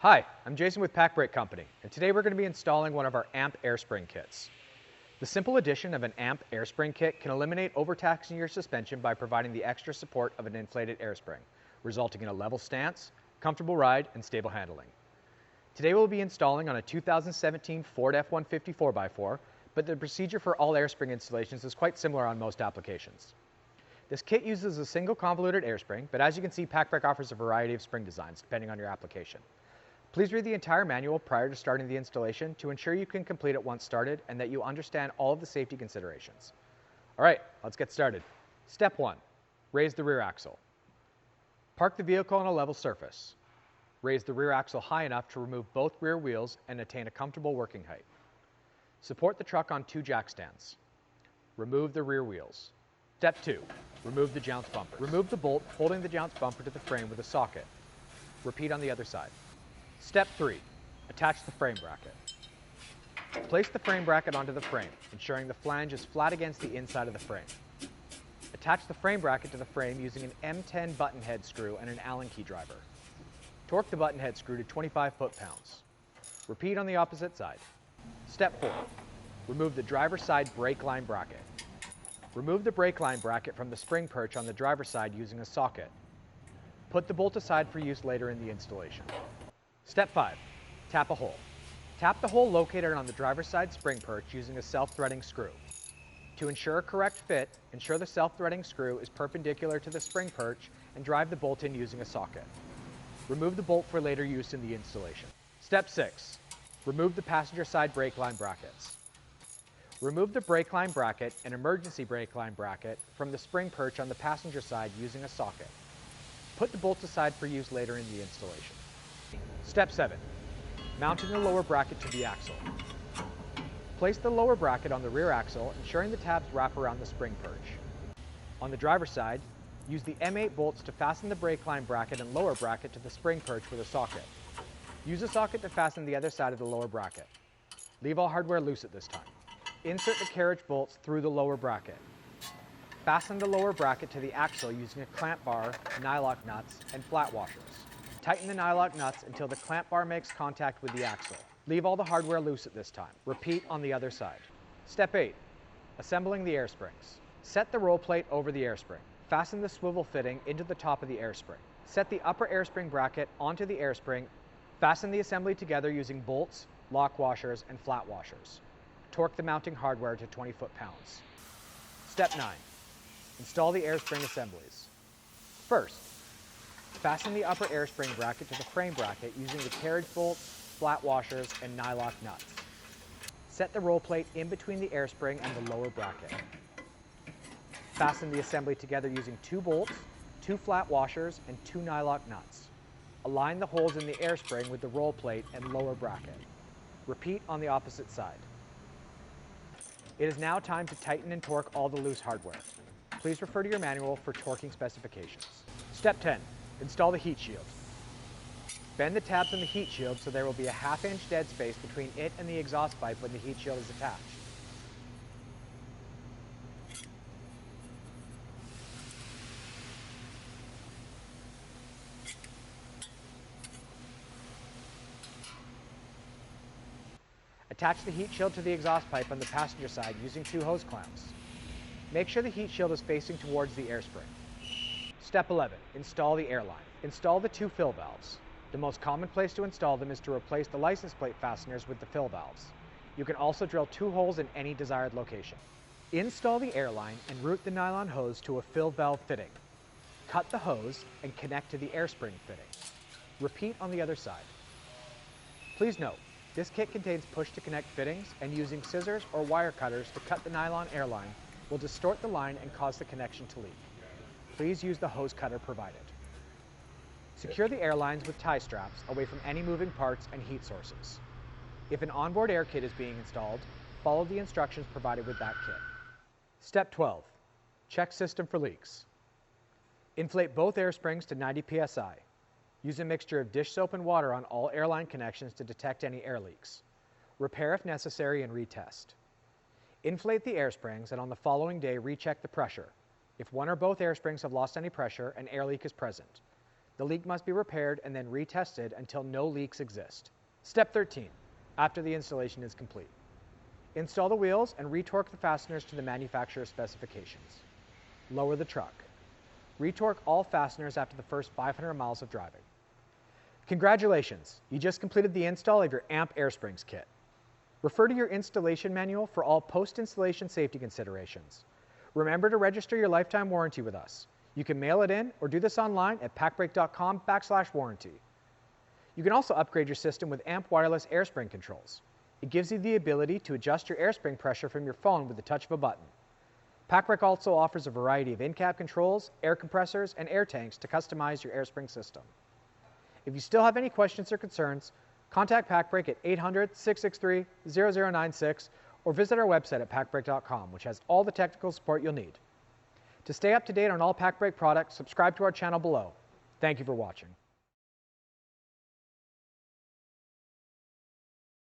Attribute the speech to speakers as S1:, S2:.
S1: Hi, I'm Jason with Pacbrake Company, and today we're going to be installing one of our AMP airspring kits. The simple addition of an AMP airspring kit can eliminate overtaxing your suspension by providing the extra support of an inflated airspring, resulting in a level stance, comfortable ride, and stable handling. Today we'll be installing on a 2017 Ford F-150 4x4, but the procedure for all airspring installations is quite similar on most applications. This kit uses a single convoluted airspring, but as you can see, Pacbrake offers a variety of spring designs depending on your application. Please read the entire manual prior to starting the installation to ensure you can complete it once started and that you understand all of the safety considerations. All right, let's get started. Step 1, raise the rear axle. Park the vehicle on a level surface. Raise the rear axle high enough to remove both rear wheels and attain a comfortable working height. Support the truck on 2 jack stands. Remove the rear wheels. Step 2, remove the jounce bumper. Remove the bolt holding the jounce bumper to the frame with a socket. Repeat on the other side. Step 3, attach the frame bracket. Place the frame bracket onto the frame, ensuring the flange is flat against the inside of the frame. Attach the frame bracket to the frame using an M10 button head screw and an Allen key driver. Torque the button head screw to 25 foot-pounds. Repeat on the opposite side. Step 4, remove the driver's side brake line bracket. Remove the brake line bracket from the spring perch on the driver's side using a socket. Put the bolt aside for use later in the installation. Step 5, tap a hole. Tap the hole located on the driver's side spring perch using a self-threading screw. To ensure a correct fit, ensure the self-threading screw is perpendicular to the spring perch and drive the bolt in using a socket. Remove the bolt for later use in the installation. Step 6, remove the passenger side brake line brackets. Remove the brake line bracket and emergency brake line bracket from the spring perch on the passenger side using a socket. Put the bolts aside for use later in the installation. Step 7, mounting the lower bracket to the axle. Place the lower bracket on the rear axle, ensuring the tabs wrap around the spring perch. On the driver's side, use the M8 bolts to fasten the brake line bracket and lower bracket to the spring perch with a socket. Use a socket to fasten the other side of the lower bracket. Leave all hardware loose at this time. Insert the carriage bolts through the lower bracket. Fasten the lower bracket to the axle using a clamp bar, nylock nuts, and flat washers. Tighten the nylock nuts until the clamp bar makes contact with the axle. Leave all the hardware loose at this time. Repeat on the other side. Step 8, assembling the air springs. Set the roll plate over the air spring. Fasten the swivel fitting into the top of the air spring. Set the upper air spring bracket onto the air spring. Fasten the assembly together using bolts, lock washers, and flat washers. Torque the mounting hardware to 20 foot-pounds. Step 9, install the air spring assemblies. First, fasten the upper air spring bracket to the frame bracket using the carriage bolts, flat washers, and nylock nuts. Set the roll plate in between the air spring and the lower bracket. Fasten the assembly together using 2 bolts, 2 flat washers, and 2 nylock nuts. Align the holes in the air spring with the roll plate and lower bracket. Repeat on the opposite side. It is now time to tighten and torque all the loose hardware. Please refer to your manual for torquing specifications. Step 10, install the heat shield. Bend the tabs on the heat shield so there will be a ½ inch dead space between it and the exhaust pipe when the heat shield is attached. Attach the heat shield to the exhaust pipe on the passenger side using 2 hose clamps. Make sure the heat shield is facing towards the air spring. Step 11, install the air line. Install the 2 fill valves. The most common place to install them is to replace the license plate fasteners with the fill valves. You can also drill 2 holes in any desired location. Install the air line and route the nylon hose to a fill valve fitting. Cut the hose and connect to the air spring fitting. Repeat on the other side. Please note, this kit contains push-to-connect fittings, and using scissors or wire cutters to cut the nylon air line will distort the line and cause the connection to leak. Please use the hose cutter provided. Secure the air lines with tie straps away from any moving parts and heat sources. If an onboard air kit is being installed, follow the instructions provided with that kit. Step 12, check system for leaks. Inflate both air springs to 90 psi. Use a mixture of dish soap and water on all airline connections to detect any air leaks. Repair if necessary and retest. Inflate the air springs and on the following day recheck the pressure. If one or both air springs have lost any pressure, an air leak is present. The leak must be repaired and then retested until no leaks exist. Step 13, after the installation is complete. Install the wheels and retorque the fasteners to the manufacturer's specifications. Lower the truck. Retorque all fasteners after the first 500 miles of driving. Congratulations, you just completed the install of your AMP air springs kit. Refer to your installation manual for all post-installation safety considerations. Remember to register your lifetime warranty with us. You can mail it in or do this online at pacbrake.com/warranty. You can also upgrade your system with AMP wireless air spring controls. It gives you the ability to adjust your air spring pressure from your phone with the touch of a button. Pacbrake also offers a variety of in-cab controls, air compressors, and air tanks to customize your air spring system. If you still have any questions or concerns, contact Pacbrake at 800-663-0096 or visit our website at pacbrake.com, which has all the technical support you'll need. To stay up to date on all Pacbrake products, subscribe to our channel below. Thank you for watching.